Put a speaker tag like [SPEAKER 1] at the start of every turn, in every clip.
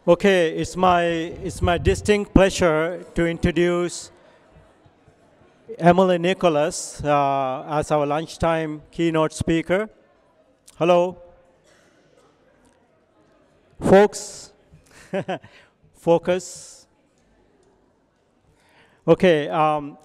[SPEAKER 1] Okay, it's my distinct pleasure to introduce Emily Nicholas as our lunchtime keynote speaker. Hello, folks. Focus. Okay, I'm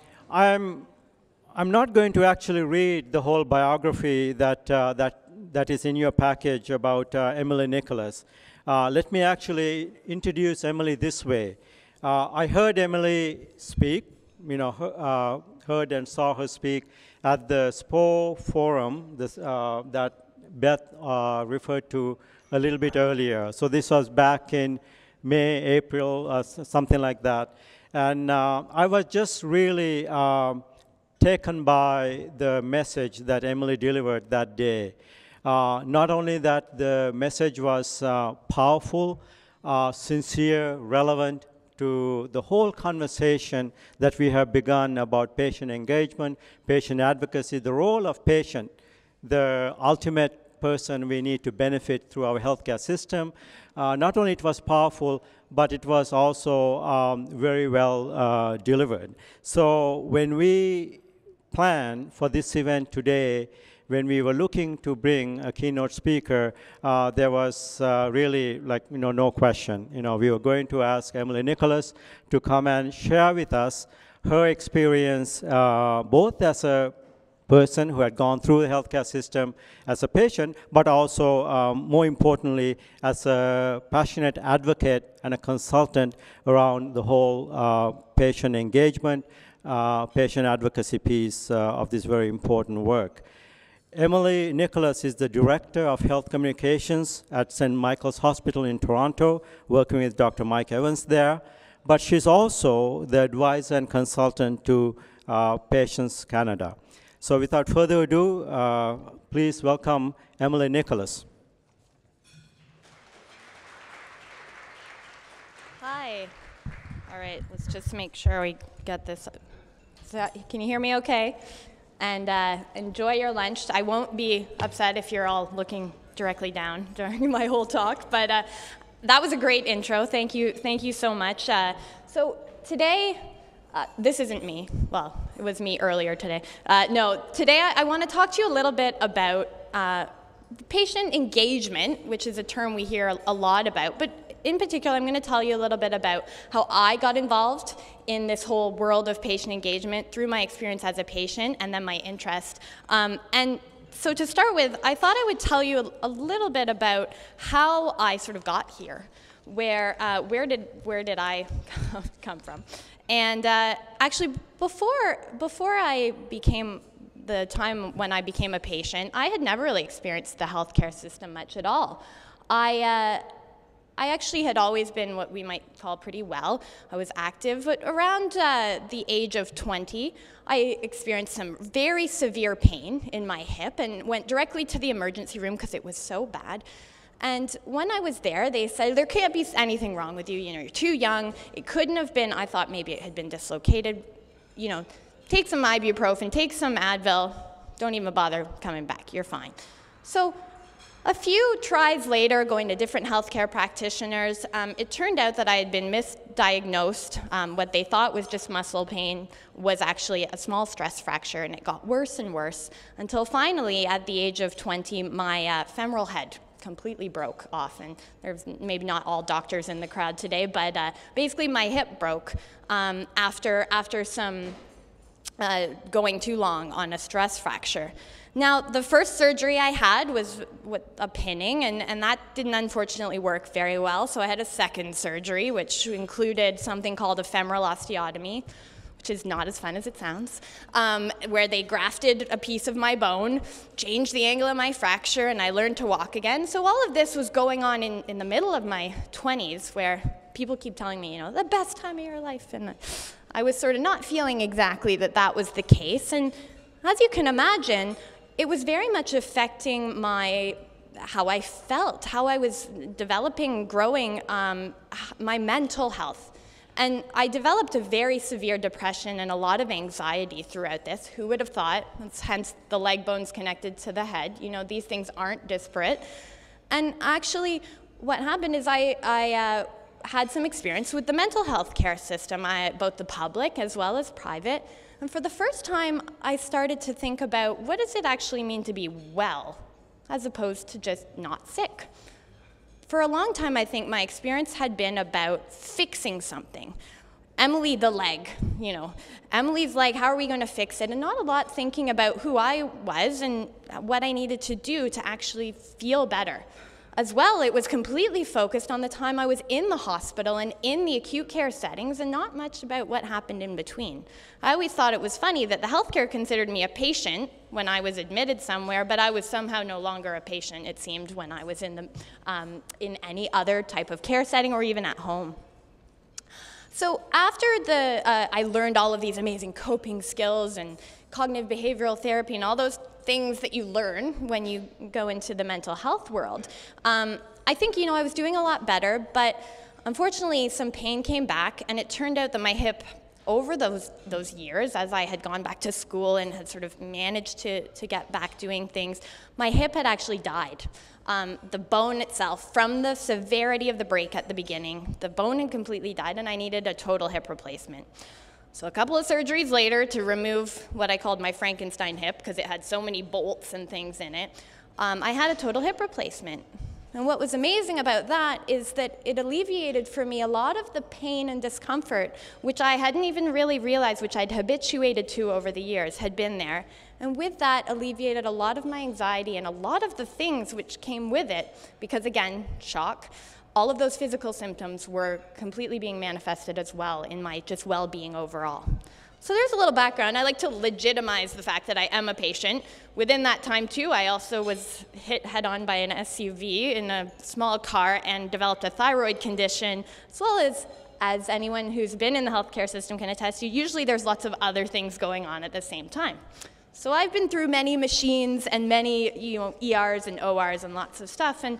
[SPEAKER 1] not going to actually read the whole biography that is in your package about Emily Nicholas. Let me actually introduce Emily this way. I heard Emily speak, heard and saw her speak at the SPOR forum that Beth referred to a little bit earlier. So this was back in May, April, something like that. And I was just really taken by the message that Emily delivered that day. Not only that the message was powerful, sincere, relevant to the whole conversation that we have begun about patient engagement, patient advocacy, the role of patient, the ultimate person we need to benefit through our healthcare system. Not only it was powerful, but it was also very well delivered. So when we planned for this event today, when we were looking to bring a keynote speaker, there was really no question. We were going to ask Emily Nicholas to come and share with us her experience, both as a person who had gone through the healthcare system as a patient, but also, more importantly, as a passionate advocate and a consultant around the whole patient engagement, patient advocacy piece of this very important work. Emily Nicholas is the Director of Health Communications at St. Michael's Hospital in Toronto, working with Dr. Mike Evans there. But she's also the advisor and consultant to Patients Canada. So without further ado, please welcome Emily Nicholas.
[SPEAKER 2] Hi. All right, let's just make sure we get this. Can you hear me okay? And enjoy your lunch. I won't be upset if you're all looking directly down during my whole talk, but that was a great intro. Thank you so much. So today, this isn't me. Well, it was me earlier today. No, today I want to talk to you a little bit about patient engagement, which is a term we hear a lot about, but in particular, I'm going to tell you a little bit about how I got involved in this whole world of patient engagement through my experience as a patient and then my interest. And so to start with, I thought I would tell you a little bit about how I sort of got here. Where did I come from? And actually, before I became the time when I became a patient, I had never really experienced the healthcare system much at all. I actually had always been what we might call pretty well. I was active, but around the age of 20, I experienced some very severe pain in my hip and went directly to the emergency room because it was so bad. And when I was there, they said, there can't be anything wrong with you. You're too young. It couldn't have been. I thought maybe it had been dislocated. Take some ibuprofen, take some Advil. Don't even bother coming back. You're fine. So a few tries later, going to different healthcare practitioners, it turned out that I had been misdiagnosed. What they thought was just muscle pain was actually a small stress fracture, and it got worse and worse until finally, at the age of 20, my femoral head completely broke off. And there's maybe not all doctors in the crowd today, but basically my hip broke after some going too long on a stress fracture. Now, the first surgery I had was with a pinning, and that didn't unfortunately work very well, so I had a second surgery, which included something called a femoral osteotomy, which is not as fun as it sounds, where they grafted a piece of my bone, changed the angle of my fracture, and I learned to walk again. So all of this was going on in the middle of my 20s, where people keep telling me, the best time of your life, and I was sort of not feeling exactly that was the case. And as you can imagine, it was very much affecting how I felt, how I was developing, growing, my mental health. And I developed a very severe depression and a lot of anxiety throughout this. Who would have thought? That's hence the leg bones connected to the head. These things aren't disparate. And actually, what happened is I had some experience with the mental health care system, both the public as well as private. And for the first time, I started to think about what does it actually mean to be well, as opposed to just not sick. For a long time, I think my experience had been about fixing something. Emily the leg, Emily's leg, how are we going to fix it? And not a lot thinking about who I was and what I needed to do to actually feel better. As well, it was completely focused on the time I was in the hospital and in the acute care settings and not much about what happened in between. I always thought it was funny that the healthcare considered me a patient when I was admitted somewhere, but I was somehow no longer a patient, it seemed, when I was in any other type of care setting or even at home. So after I learned all of these amazing coping skills and cognitive behavioral therapy and all those things that you learn when you go into the mental health world, I think, I was doing a lot better, but unfortunately some pain came back, and it turned out that my hip, over those years, as I had gone back to school and had sort of managed to get back doing things, my hip had actually died. The bone itself, from the severity of the break at the beginning, the bone had completely died, and I needed a total hip replacement. So a couple of surgeries later to remove what I called my Frankenstein hip, because it had so many bolts and things in it, I had a total hip replacement. And what was amazing about that is that it alleviated for me a lot of the pain and discomfort, which I hadn't even really realized, which I'd habituated to over the years, had been there. And with that, alleviated a lot of my anxiety and a lot of the things which came with it, because again, shock, all of those physical symptoms were completely being manifested as well in my just well-being overall. So there's a little background. I like to legitimize the fact that I am a patient. Within that time, too, I also was hit head-on by an SUV in a small car and developed a thyroid condition, as well as anyone who's been in the healthcare system can attest to, usually there's lots of other things going on at the same time. So I've been through many machines and many ERs and ORs and lots of stuff. And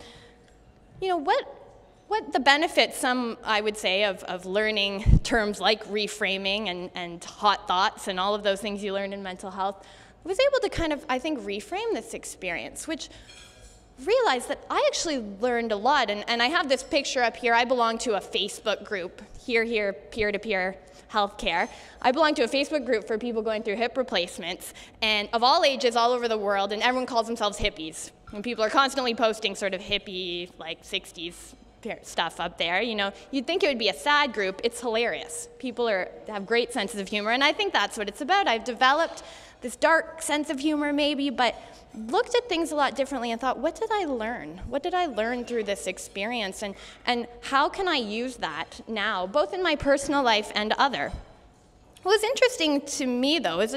[SPEAKER 2] what the benefits, some I would say, of learning terms like reframing and hot thoughts and all of those things you learn in mental health, I was able to kind of, I think, reframe this experience, which realized that I actually learned a lot. And I have this picture up here. I belong to a Facebook group, here, peer-to-peer healthcare. I belong to a Facebook group for people going through hip replacements, and of all ages, all over the world, and everyone calls themselves hippies. And people are constantly posting sort of hippie, like 60s stuff up there. You'd think it would be a sad group. It's hilarious. People have great senses of humor, and I think that's what it's about. I've developed this dark sense of humor maybe, but looked at things a lot differently and thought, what did I learn? What did I learn through this experience, and how can I use that now, both in my personal life and other? What was interesting to me, though, is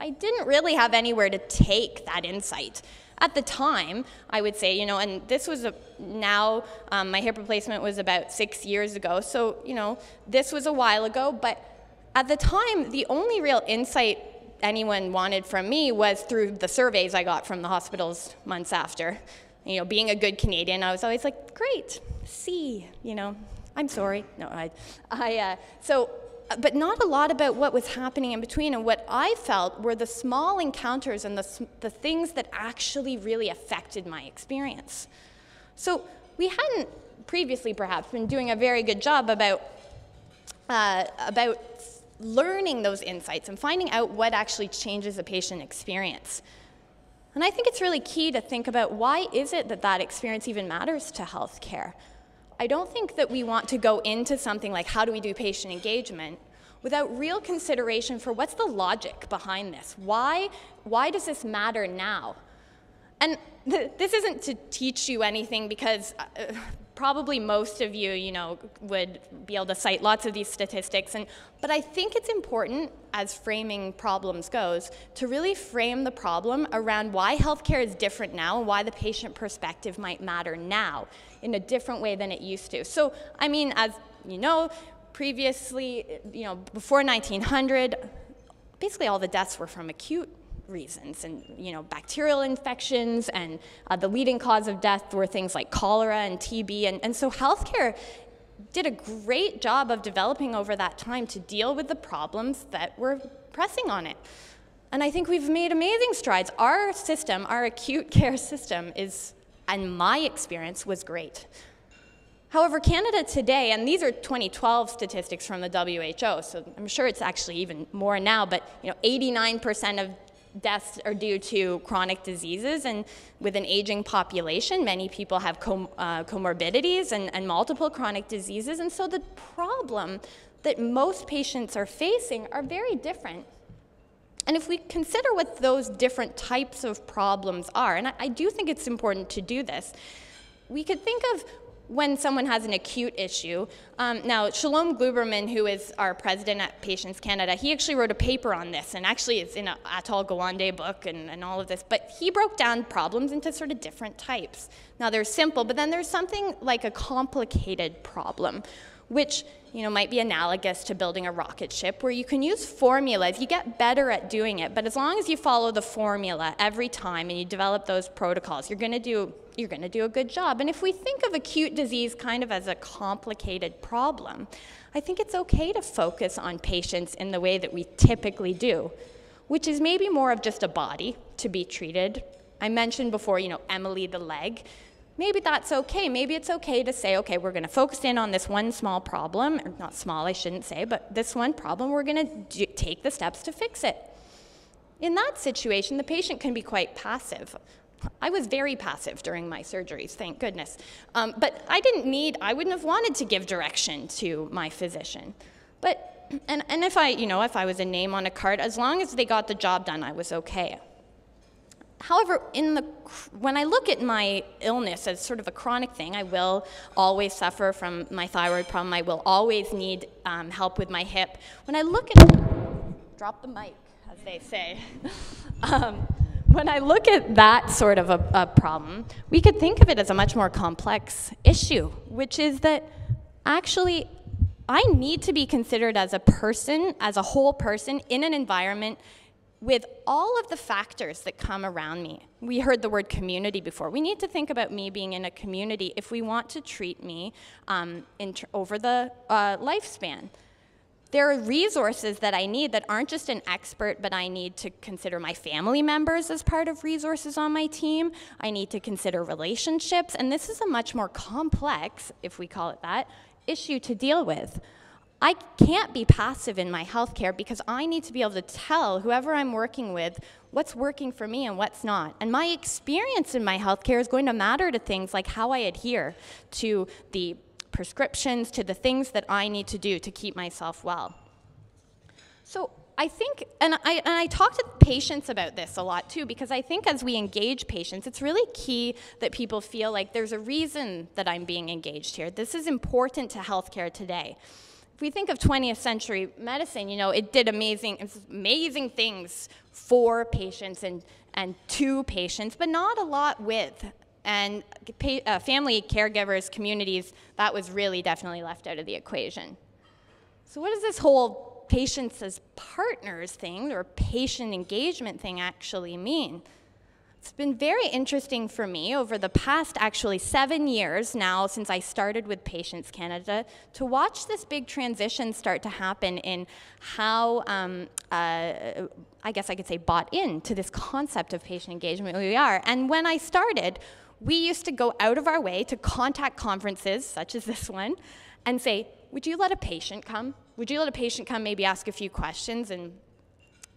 [SPEAKER 2] I didn't really have anywhere to take that insight. At the time, I would say, and this was my hip replacement was about 6 years ago, so, this was a while ago, but at the time, the only real insight anyone wanted from me was through the surveys I got from the hospitals months after. Being a good Canadian, I was always like, great, C, I'm sorry. No, but not a lot about what was happening in between, and what I felt were the small encounters and the things that actually really affected my experience. So we hadn't previously perhaps been doing a very good job about learning those insights and finding out what actually changes a patient experience. And I think it's really key to think about, why is it that experience even matters to healthcare? I don't think that we want to go into something like, how do we do patient engagement, without real consideration for what's the logic behind this? Why does this matter now? And this isn't to teach you anything, because probably most of you, would be able to cite lots of these statistics. But I think it's important, as framing problems goes, to really frame the problem around why healthcare is different now and why the patient perspective might matter now in a different way than it used to. So, as you know, previously, before 1900, basically all the deaths were from acute reasons, and bacterial infections, and the leading cause of death were things like cholera and TB, and so healthcare did a great job of developing over that time to deal with the problems that were pressing on it. And I think we've made amazing strides. Our system, our acute care system, in my experience, was great. However, Canada today, and these are 2012 statistics from the WHO, so I'm sure it's actually even more now, but 89% of deaths are due to chronic diseases, and with an aging population, many people have comorbidities and multiple chronic diseases, and so the problem that most patients are facing are very different. And if we consider what those different types of problems are, and I do think it's important to do this, we could think of when someone has an acute issue. Now, Shalom Gluberman, who is our president at Patients Canada, he actually wrote a paper on this, and actually it's in an Atul Gawande book and all of this, but he broke down problems into sort of different types. Now, they're simple, but then there's something like a complicated problem, which might be analogous to building a rocket ship, where you can use formulas. You get better at doing it, but as long as you follow the formula every time and you develop those protocols, you're going to do a good job. And if we think of acute disease kind of as a complicated problem, I think it's okay to focus on patients in the way that we typically do, which is maybe more of just a body to be treated. I mentioned before, Emily the leg. Maybe that's okay. Maybe it's okay to say, okay, we're going to focus in on this one small problem, or not small, I shouldn't say, but this one problem, we're going to take the steps to fix it. In that situation, the patient can be quite passive. I was very passive during my surgeries, thank goodness. But I wouldn't have wanted to give direction to my physician. But, and if if I was a name on a card, as long as they got the job done, I was okay. However, when I look at my illness as sort of a chronic thing, I will always suffer from my thyroid problem. I will always need help with my hip. When I look at, drop the mic, as they say. When I look at that sort of a problem, we could think of it as a much more complex issue, which is that actually I need to be considered as a person, as a whole person, in an environment with all of the factors that come around me. We heard the word community before. We need to think about me being in a community if we want to treat me over the lifespan. There are resources that I need that aren't just an expert, but I need to consider my family members as part of resources on my team. I need to consider relationships, and this is a much more complex, if we call it that, issue to deal with. I can't be passive in my healthcare because I need to be able to tell whoever I'm working with what's working for me and what's not. And my experience in my healthcare is going to matter to things like how I adhere to the prescriptions, to the things that I need to do to keep myself well. So I think, and I talk to patients about this a lot too, because I think as we engage patients, it's really key that people feel like there's a reason that I'm being engaged here. This is important to healthcare today. If we think of 20th century medicine, it did amazing things for patients and to patients, but not a lot with. And family caregivers, communities, that was really definitely left out of the equation. So what does this whole patients as partners thing, or patient engagement thing, actually mean? It's been very interesting for me over the past actually 7 years now since I started with Patients Canada to watch this big transition start to happen in how, I guess I could say, bought into this concept of patient engagement we are. And when I started, we used to go out of our way to contact conferences, such as this one, and say, would you let a patient come? Would you let a patient come, maybe ask a few questions? And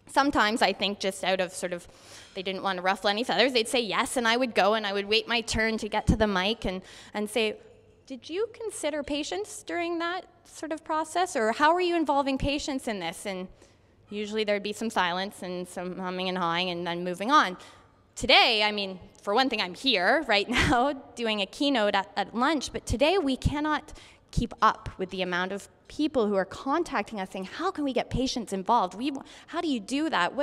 [SPEAKER 2] sometimes I think just out of sort of, they didn't want to ruffle any feathers, they'd say yes, and I would go and I would wait my turn to get to the mic and say, did you consider patients during that sort of process? Or how are you involving patients in this? And usually there'd be some silence and some humming and hawing and then moving on. Today, I mean, for one thing, I'm here right now doing a keynote at lunch, but today we cannot keep up with the amount of people who are contacting us saying, how can we get patients involved? How do you do that?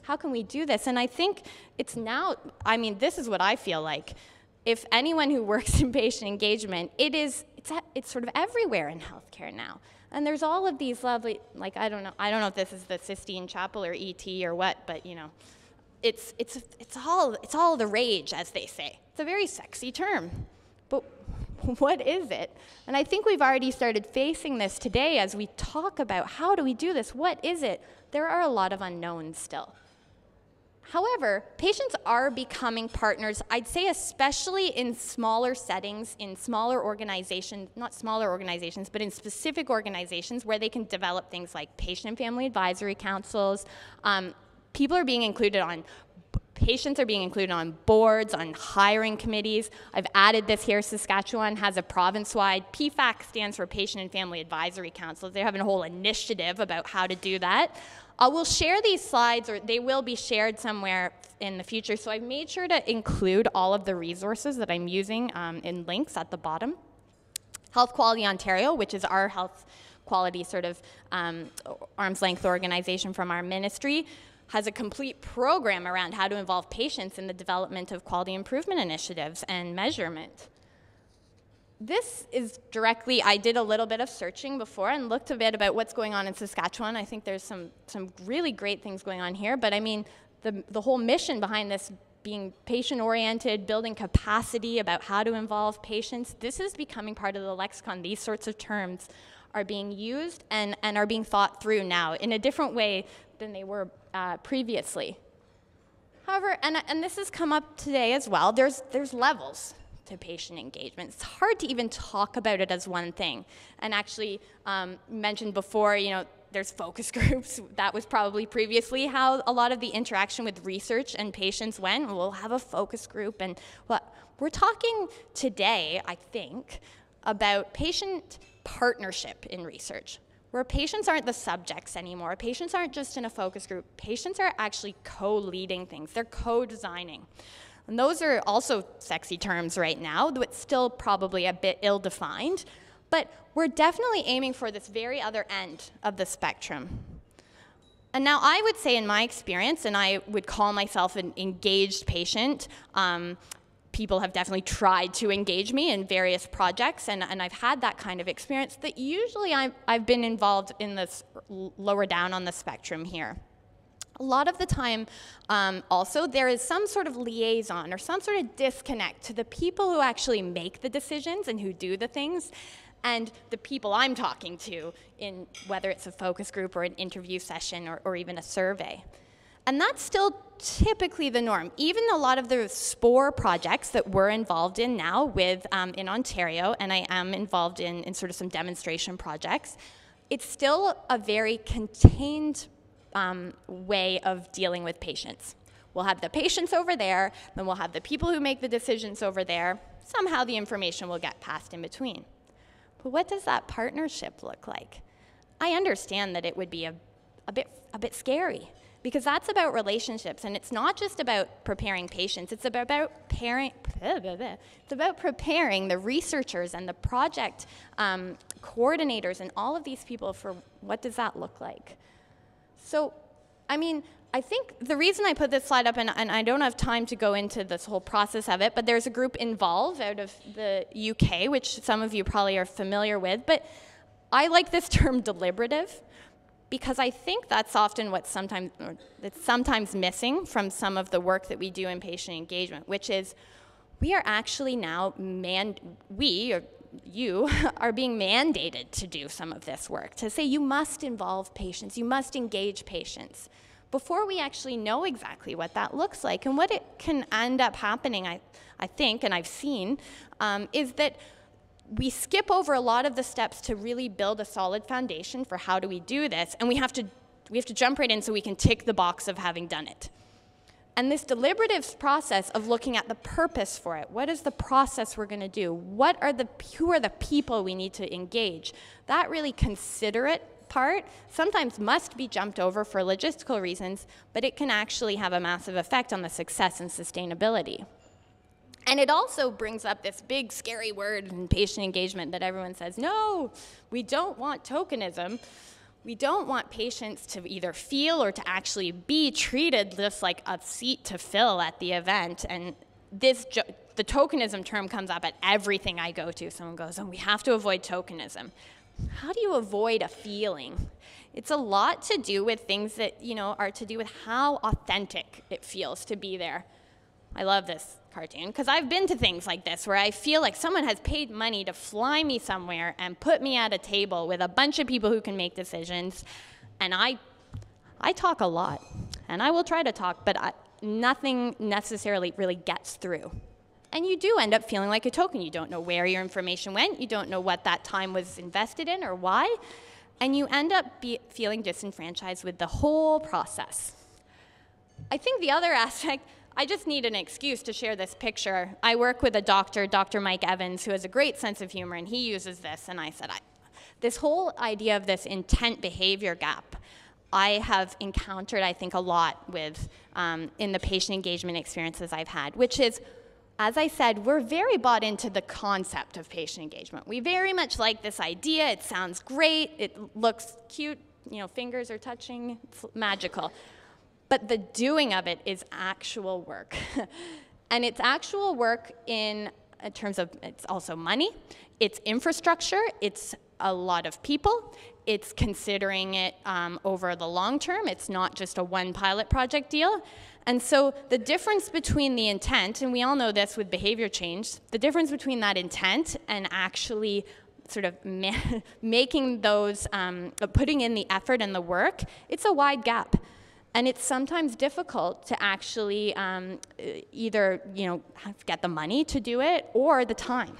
[SPEAKER 2] How can we do this? And I think it's now, I mean, this is what I feel like. If anyone who works in patient engagement, it's sort of everywhere in healthcare now. And there's all of these lovely, like, I don't know if this is the Sistine Chapel or ET or what, but it's all the rage, as they say. It's a very sexy term, but what is it? And I think we've already started facing this today as we talk about how do we do this? What is it? There are a lot of unknowns still. However, patients are becoming partners, I'd say especially in smaller settings, in smaller organizations, not smaller organizations, but in specific organizations where they can develop things like patient and family advisory councils. Patients are being included on boards, on hiring committees. I've added this here. Saskatchewan has a province-wide, PIHCI stands for Patient and Family Advisory Councils. They're having a whole initiative about how to do that. We'll share these slides, or they will be shared somewhere in the future. So I've made sure to include all of the resources that I'm using in links at the bottom. Health Quality Ontario, which is our health quality sort of arm's length organization from our ministry, has a complete program around how to involve patients in the development of quality improvement initiatives and measurement. This is directly, I did a little bit of searching before and looked a bit about what's going on in Saskatchewan. I think there's some really great things going on here, but I mean, the whole mission behind this being patient-oriented, building capacity about how to involve patients, this is becoming part of the lexicon. These sorts of terms are being used and are being thought through now in a different way than they were previously. However, and this has come up today as well, there's levels to patient engagement. It's hard to even talk about it as one thing. And actually, mentioned before, you know, there's focus groups. That was probably previously how a lot of the interaction with research and patients went. We'll have a focus group. And we're talking today, I think, about patient partnership in research, where patients aren't the subjects anymore. Patients aren't just in a focus group. Patients are actually co-leading things. They're co-designing. And those are also sexy terms right now, though it's still probably a bit ill-defined. But we're definitely aiming for this very other end of the spectrum. And now I would say in my experience, and I would call myself an engaged patient, people have definitely tried to engage me in various projects, and I've had that kind of experience, that usually I've been involved in this lower down on the spectrum here. A lot of the time, also, there is some sort of liaison or some sort of disconnect to the people who actually make the decisions and who do the things, and the people I'm talking to, in whether it's a focus group or an interview session or even a survey. And that's still typically the norm. Even a lot of the SPOR projects that we're involved in now with, in Ontario, and I am involved in sort of some demonstration projects, it's still a very contained way of dealing with patients. We'll have the patients over there, then we'll have the people who make the decisions over there. Somehow the information will get passed in between. But what does that partnership look like? I understand that it would be a bit scary, because that's about relationships, and it's not just about preparing patients, it's about preparing the researchers and the project coordinators and all of these people for what does that look like. So, I mean, I think the reason I put this slide up, and I don't have time to go into this whole process of it, but there's a group involved out of the UK, which some of you probably are familiar with, but I like this term deliberative, because I think that's often what's sometimes missing from some of the work that we do in patient engagement, which is we are actually now, you are being mandated to do some of this work, to say you must involve patients, you must engage patients, before we actually know exactly what that looks like. And what it can end up happening, I think, and I've seen, is that we skip over a lot of the steps to really build a solid foundation for how do we do this, and we have to jump right in so we can tick the box of having done it. And this deliberative process of looking at the purpose for it, what is the process we're going to do? Who are the people we need to engage? That really considerate part sometimes must be jumped over for logistical reasons, but it can actually have a massive effect on the success and sustainability. And it also brings up this big scary word in patient engagement that everyone says, no, we don't want tokenism. We don't want patients to either feel or to actually be treated just like a seat to fill at the event. And the tokenism term comes up at everything I go to. Someone goes, oh, we have to avoid tokenism. How do you avoid a feeling? It's a lot to do with things that, are to do with how authentic it feels to be there. I love this cartoon, because I've been to things like this where I feel like someone has paid money to fly me somewhere and put me at a table with a bunch of people who can make decisions, and I talk a lot, and I will try to talk, but nothing necessarily really gets through. And you do end up feeling like a token. You don't know where your information went. You don't know what that time was invested in or why. And you end up feeling disenfranchised with the whole process. I think the other aspect, I just need an excuse to share this picture. I work with a doctor, Dr. Mike Evans, who has a great sense of humor, and he uses this. And I said, this whole idea of this intent behavior gap, I have encountered, I think, a lot with in the patient engagement experiences I've had, which is, as I said, we're very bought into the concept of patient engagement. We very much like this idea. It sounds great. It looks cute. You know, fingers are touching. It's magical. But the doing of it is actual work. And it's actual work in terms of, it's also money, it's infrastructure, it's a lot of people, it's considering it over the long term. It's not just a one pilot project deal. And so the difference between the intent, and we all know this with behavior change, the difference between that intent and actually sort of making those, putting in the effort and the work, it's a wide gap. And it's sometimes difficult to actually either, you know, get the money to do it or the time.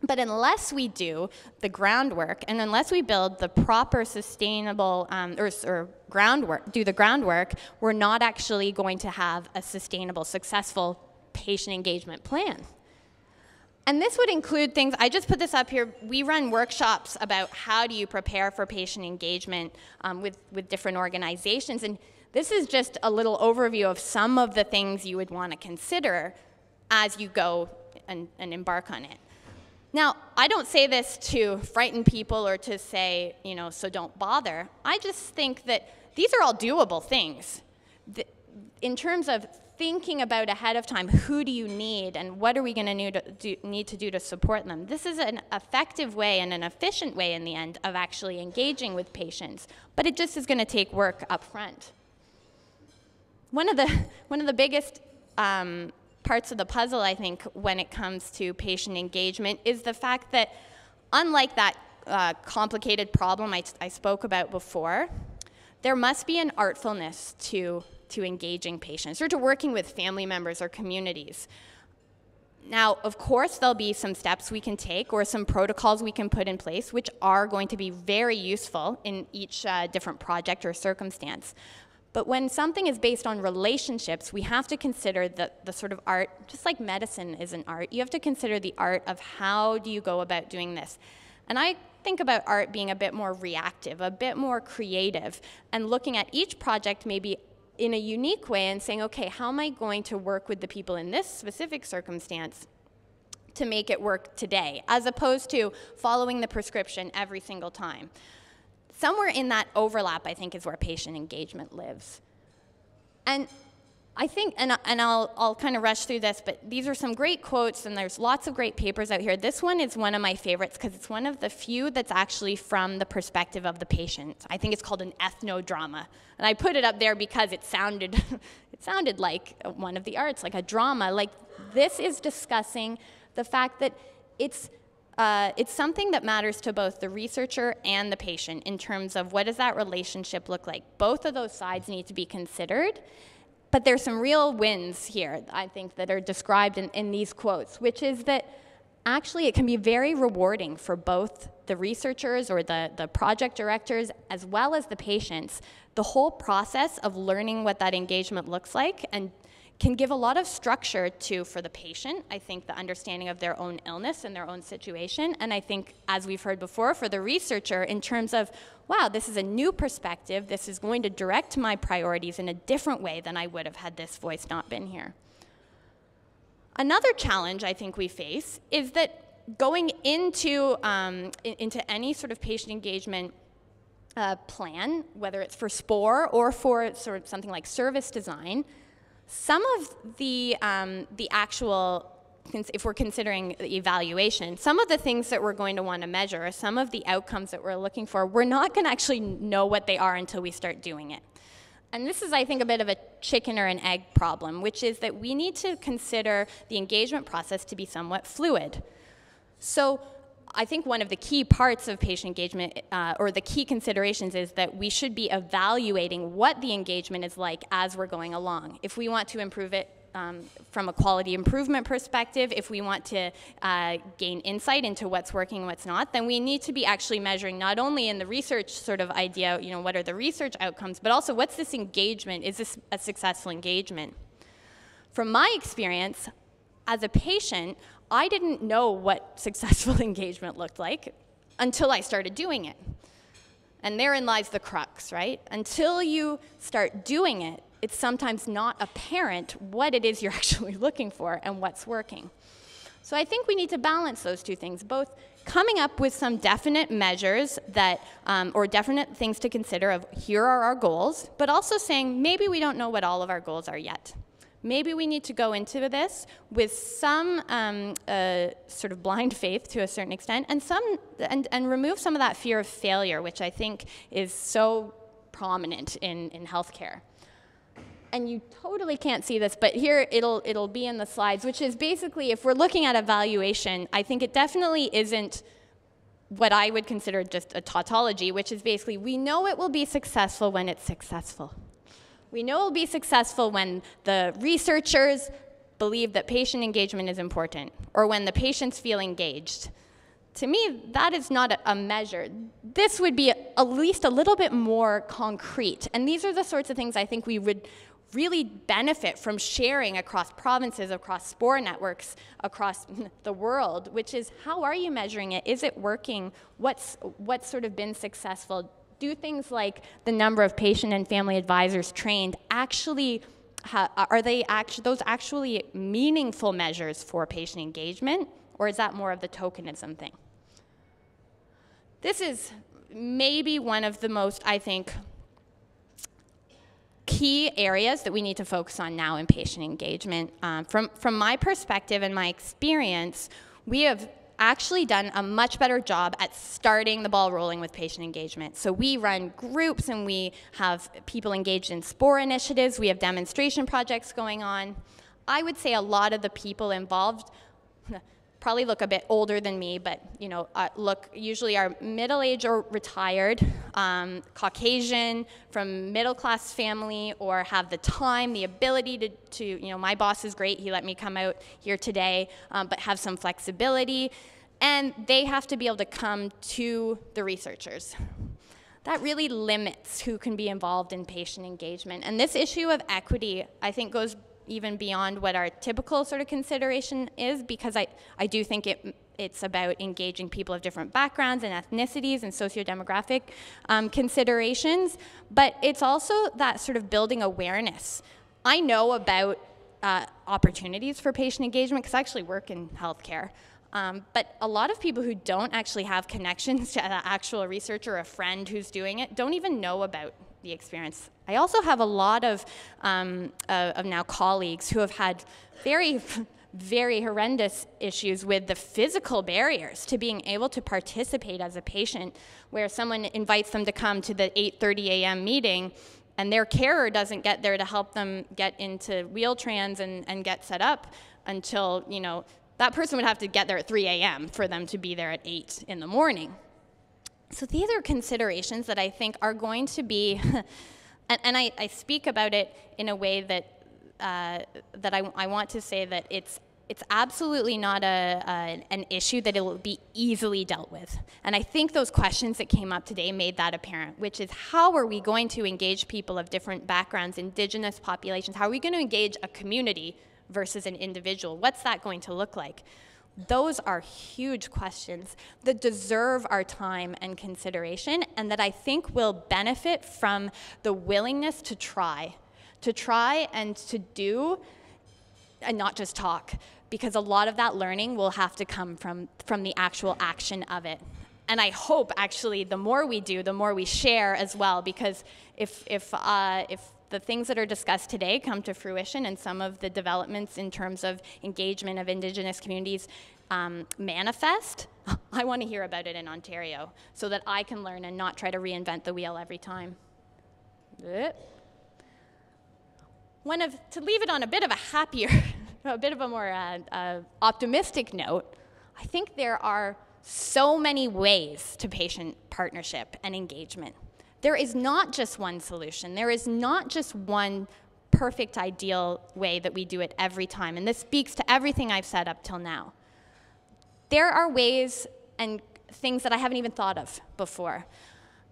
[SPEAKER 2] But unless we do the groundwork, and unless we build the proper sustainable, or groundwork, do the groundwork, we're not actually going to have a sustainable, successful patient engagement plan. And this would include things, I just put this up here, we run workshops about how do you prepare for patient engagement with different organizations. And this is just a little overview of some of the things you would want to consider as you go and embark on it. Now, I don't say this to frighten people or to say, you know, so don't bother. I just think that these are all doable things. In terms of thinking about ahead of time, who do you need and what are we going to need to do to support them? This is an effective way and an efficient way in the end of actually engaging with patients, but it just is going to take work up front. One of the biggest parts of the puzzle, I think, when it comes to patient engagement is the fact that unlike that complicated problem I spoke about before, there must be an artfulness to engaging patients or to working with family members or communities. Now, of course, there'll be some steps we can take or some protocols we can put in place which are going to be very useful in each different project or circumstance. But when something is based on relationships, we have to consider the sort of art, just like medicine is an art, you have to consider the art of how do you go about doing this. And I think about art being a bit more reactive, a bit more creative, and looking at each project maybe in a unique way and saying, okay, how am I going to work with the people in this specific circumstance to make it work today, as opposed to following the prescription every single time. Somewhere in that overlap, I think, is where patient engagement lives. And I think, and I'll kind of rush through this, but these are some great quotes, and there's lots of great papers out here. This one is one of my favorites because it's one of the few that's actually from the perspective of the patient. I think it's called an EthnoDrama. And I put it up there because it sounded, it sounded like one of the arts, like a drama. Like, this is discussing the fact that it's something that matters to both the researcher and the patient in terms of what does that relationship look like. Both of those sides need to be considered. But there's some real wins here, I think, that are described in these quotes, which is that actually it can be very rewarding for both the researchers or the project directors as well as the patients. The whole process of learning what that engagement looks like and can give a lot of structure for the patient, I think, the understanding of their own illness and their own situation. And I think, as we've heard before, for the researcher in terms of, wow, this is a new perspective. This is going to direct my priorities in a different way than I would have had this voice not been here. Another challenge I think we face is that going into any sort of patient engagement plan, whether it's for SPOR or for sort of something like service design, some of the actual, if we're considering the evaluation, some of the things that we're going to want to measure, or some of the outcomes that we're looking for, we're not going to actually know what they are until we start doing it. And this is, I think, a bit of a chicken or an egg problem, which is that we need to consider the engagement process to be somewhat fluid. So I think one of the key parts of patient engagement, or the key considerations, is that we should be evaluating what the engagement is like as we're going along. If we want to improve it from a quality improvement perspective, if we want to gain insight into what's working and what's not, then we need to be actually measuring not only in the research sort of idea, you know, what are the research outcomes, but also what's this engagement? Is this a successful engagement? From my experience, as a patient, I didn't know what successful engagement looked like until I started doing it. And therein lies the crux, right? Until you start doing it, it's sometimes not apparent what it is you're actually looking for and what's working. So I think we need to balance those two things, both coming up with some definite measures that, or definite things to consider of here are our goals, but also saying maybe we don't know what all of our goals are yet. Maybe we need to go into this with some sort of blind faith to a certain extent, and remove some of that fear of failure, which I think is so prominent in healthcare. And you totally can't see this, but here it'll be in the slides, which is basically, if we're looking at evaluation, I think it definitely isn't what I would consider just a tautology, which is basically, we know it will be successful when it's successful. We know it will be successful when the researchers believe that patient engagement is important, or when the patients feel engaged. To me, that is not a measure. This would be at least a little bit more concrete. And these are the sorts of things I think we would really benefit from sharing across provinces, across SPOR networks, across the world, which is, how are you measuring it? Is it working? What's sort of been successful? Do things like the number of patient and family advisors trained actually, are those actually meaningful measures for patient engagement, or is that more of the tokenism thing? This is maybe one of the most, I think, key areas that we need to focus on now in patient engagement. From my perspective and my experience, we have actually done a much better job at starting the ball rolling with patient engagement. So we run groups, and we have people engaged in SPOR initiatives. We have demonstration projects going on. I would say a lot of the people involved probably look a bit older than me, but you know, usually are middle-aged or retired, Caucasian, from middle-class family, or have the time, the ability to, you know, my boss is great, he let me come out here today, but have some flexibility, and they have to be able to come to the researchers. That really limits who can be involved in patient engagement. And this issue of equity, I think, goes even beyond what our typical sort of consideration is, because I do think it's about engaging people of different backgrounds and ethnicities and sociodemographic considerations, but it's also that sort of building awareness. I know about opportunities for patient engagement because I actually work in healthcare, but a lot of people who don't actually have connections to an actual researcher or a friend who's doing it don't even know about the experience. I also have a lot of now colleagues who have had very, very horrendous issues with the physical barriers to being able to participate as a patient, where someone invites them to come to the 8:30 a.m. meeting, and their carer doesn't get there to help them get into Wheel-Trans and get set up until, you know, that person would have to get there at 3 a.m. for them to be there at 8 in the morning. So these are considerations that I think are going to be, and I speak about it in a way that I want to say that it's absolutely not an issue that it will be easily dealt with. And I think those questions that came up today made that apparent, which is, how are we going to engage people of different backgrounds, indigenous populations? How are we going to engage a community versus an individual? What's that going to look like? Those are huge questions that deserve our time and consideration, and that I think will benefit from the willingness to try and to do, and not just talk, because a lot of that learning will have to come from the actual action of it. And I hope, actually, the more we do, the more we share as well, because if the things that are discussed today come to fruition, and some of the developments in terms of engagement of Indigenous communities manifest, I want to hear about it in Ontario so that I can learn and not try to reinvent the wheel every time. To leave it on a bit of a happier, a bit of a more optimistic note, I think there are so many ways to patient partnership and engagement. There is not just one solution. There is not just one perfect, ideal way that we do it every time. And this speaks to everything I've said up till now. There are ways and things that I haven't even thought of before.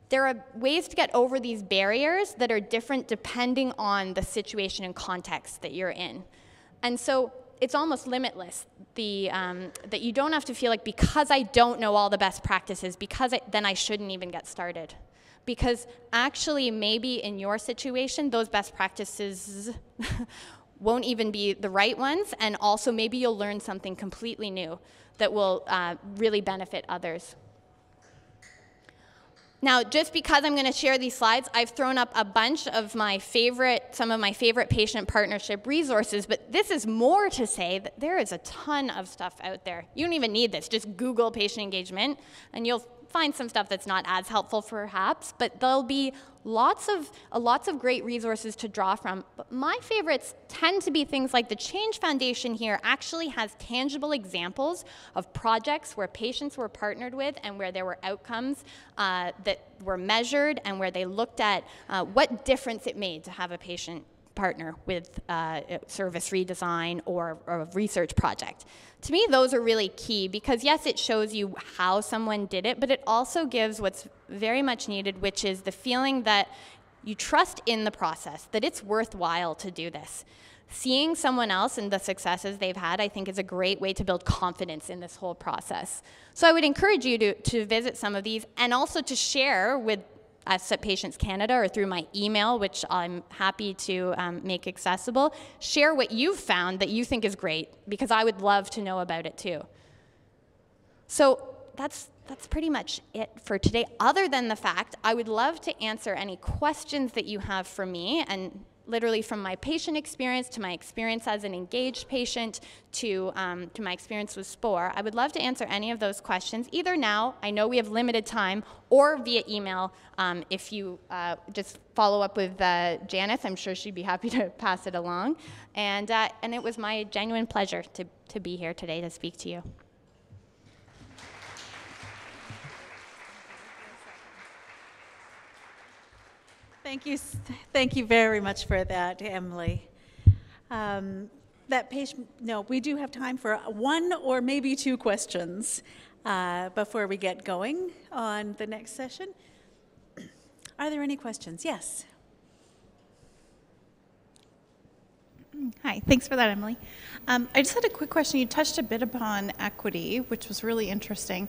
[SPEAKER 2] There are ways to get over these barriers that are different depending on the situation and context that you're in. And so it's almost limitless, that you don't have to feel like because I don't know all the best practices, then I shouldn't even get started. Because actually, maybe in your situation, those best practices won't even be the right ones, and also maybe you'll learn something completely new that will really benefit others. Now, just because I'm going to share these slides, I've thrown up a bunch of some of my favorite patient partnership resources, but this is more to say that there is a ton of stuff out there. You don't even need this. Just Google patient engagement, and you'll find some stuff that's not as helpful perhaps, but there'll be lots of great resources to draw from. But my favorites tend to be things like the Change Foundation here actually has tangible examples of projects where patients were partnered with and where there were outcomes that were measured and where they looked at what difference it made to have a patient partner with service redesign or a research project. To me, those are really key because yes, it shows you how someone did it, but it also gives what's very much needed, which is the feeling that you trust in the process, that it's worthwhile to do this. Seeing someone else and the successes they've had, I think, is a great way to build confidence in this whole process. So I would encourage you to visit some of these and also to share with us at Patients Canada or through my email, which I'm happy to make accessible. Share what you've found that you think is great, because I would love to know about it too. So that's pretty much it for today, other than the fact I would love to answer any questions that you have for me, and literally from my patient experience to my experience as an engaged patient to my experience with SPOR. I would love to answer any of those questions, either now, I know we have limited time, or via email. If you just follow up with Janice, I'm sure she'd be happy to pass it along. And it was my genuine pleasure to be here today to speak to you.
[SPEAKER 3] Thank you very much for that, Emily. We do have time for one or maybe two questions before we get going on the next session. Are there any questions? Yes.
[SPEAKER 4] Hi, thanks for that, Emily. I just had a quick question. You touched a bit upon equity, which was really interesting.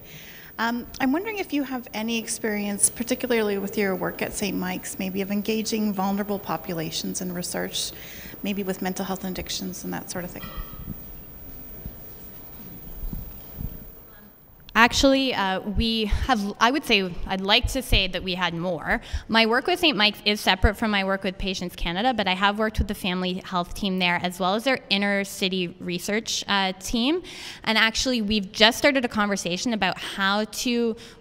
[SPEAKER 4] I'm wondering if you have any experience, particularly with your work at St. Mike's, maybe of engaging vulnerable populations in research, maybe with mental health and addictions and that sort of thing.
[SPEAKER 2] Actually, we have, I'd like to say that we had more. My work with St. Mike's is separate from my work with Patients Canada, but I have worked with the family health team there as well as their inner city research team. And actually, we've just started a conversation about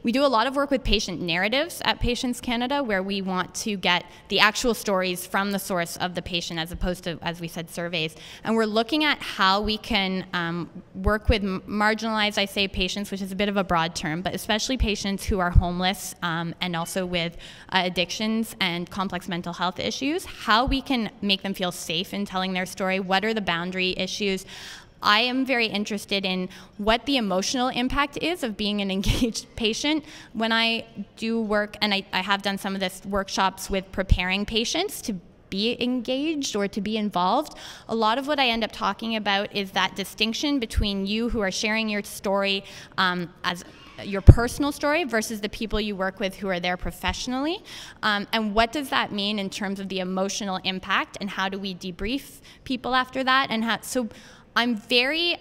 [SPEAKER 2] we do a lot of work with patient narratives at Patients Canada, where we want to get the actual stories from the source of the patient as opposed to, as we said, surveys. And we're looking at how we can work with marginalized, I say, patients, which is a bit of a broad term, but especially patients who are homeless and also with addictions and complex mental health issues, how we can make them feel safe in telling their story, what are the boundary issues. I am very interested in what the emotional impact is of being an engaged patient. When I do work, and I have done some of this workshops with preparing patients to be engaged or to be involved, a lot of what I end up talking about is that distinction between you who are sharing your story as your personal story versus the people you work with who are there professionally. And what does that mean in terms of the emotional impact, and how do we debrief people after that? And so I'm very,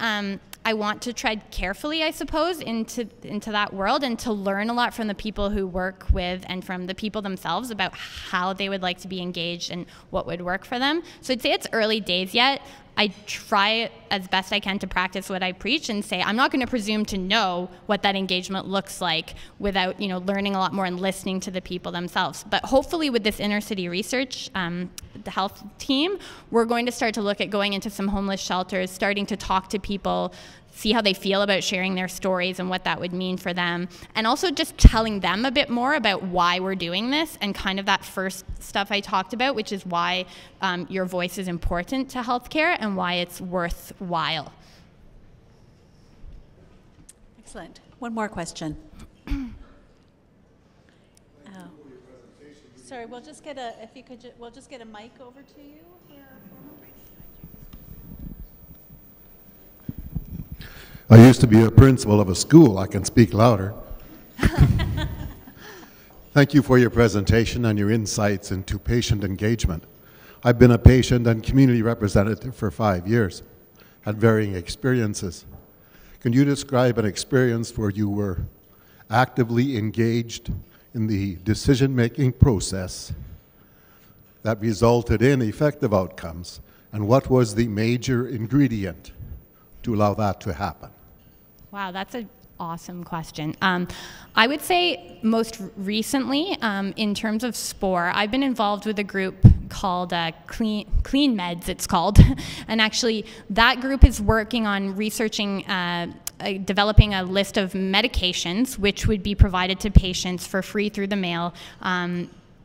[SPEAKER 2] I want to tread carefully, I suppose, into that world, and to learn a lot from the people who work with and from the people themselves about how they would like to be engaged and what would work for them. So I'd say it's early days yet. I try as best I can to practice what I preach and say I'm not going to presume to know what that engagement looks like without learning a lot more and listening to the people themselves. But hopefully with this inner city research, the health team, we're going to start to look at going into some homeless shelters, starting to talk to people see how they feel about sharing their stories and what that would mean for them. And also just telling them a bit more about why we're doing this and kind of that first stuff I talked about, which is why your voice is important to healthcare and why it's worthwhile.
[SPEAKER 3] Excellent. One more question. Sorry, we'll just get a, if you could, we'll just get a mic over to you.
[SPEAKER 5] I used to be a principal of a school. I can speak louder. Thank you for your presentation and your insights into patient engagement. I've been a patient and community representative for 5 years, had varying experiences. Can you describe an experience where you were actively engaged in the decision-making process that resulted in effective outcomes, and what was the major ingredient to allow that to happen?
[SPEAKER 2] Wow, that's an awesome question. I would say most recently, in terms of SPOR, I've been involved with a group called Clean Meds, it's called. And actually, that group is working on researching developing a list of medications which would be provided to patients for free through the mail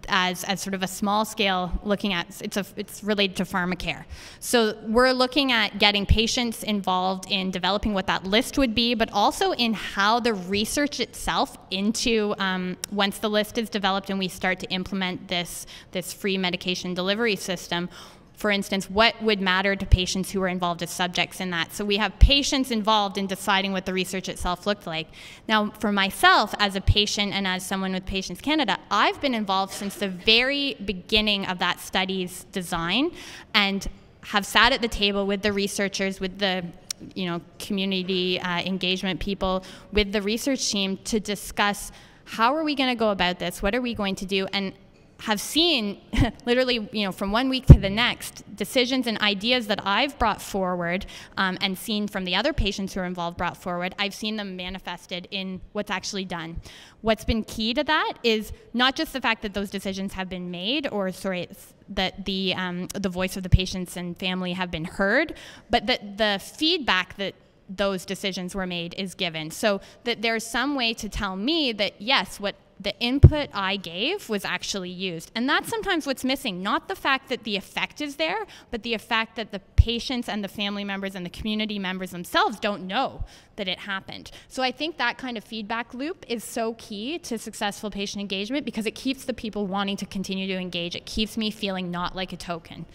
[SPEAKER 2] as sort of a small scale, looking at, it's related to pharmacare. So we're looking at getting patients involved in developing what that list would be, but also in how the research itself into, once the list is developed and we start to implement this free medication delivery system, for instance, what would matter to patients who are involved as subjects in that. So we have patients involved in deciding what the research itself looked like. Now, for myself as a patient and as someone with Patients Canada, I've been involved since the very beginning of that study's design and have sat at the table with the researchers, with the community engagement people, with the research team to discuss how are we going to go about this, what are we going to do, and have seen literally, from one week to the next, decisions and ideas that I've brought forward and seen from the other patients who are involved brought forward, I've seen them manifested in what's actually done. What's been key to that is not just the fact that those decisions have been made, or that the voice of the patients and family have been heard, but that the feedback that those decisions were made is given. So that there's some way to tell me that, yes, what the input I gave was actually used. And that's sometimes what's missing, not the fact that the effect is there, but the fact that the patients and the family members and the community members themselves don't know that it happened. So I think that kind of feedback loop is so key to successful patient engagement because it keeps the people wanting to continue to engage. It keeps me feeling not like a token.